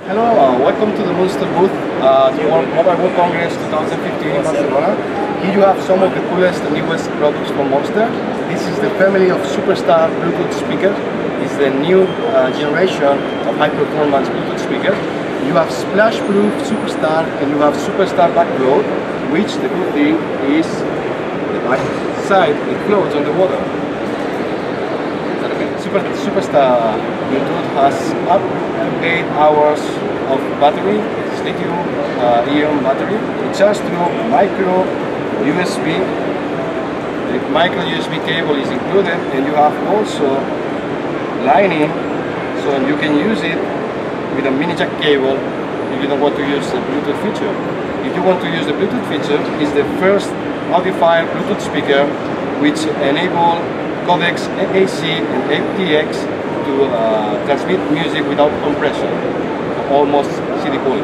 Hello, welcome to the Monster booth to Mobile World Congress 2015 in Barcelona. Here you have some of the coolest and newest products from Monster. This is the family of Superstar Bluetooth speakers. It's the new generation of high-performance Bluetooth speakers. You have splash-proof Superstar and you have Superstar Backfloat, which the good thing is the back side, it floats on the water. Superstar Bluetooth has up to 8 hours of battery, it's lithium-ion battery. It charges through micro USB. The micro USB cable is included, and you have also lining, so you can use it with a mini jack cable if you don't want to use the Bluetooth feature. If you want to use the Bluetooth feature, it's the first audiophile Bluetooth speaker which enable codecs AAC and aptX to transmit music without compression, almost CD quality.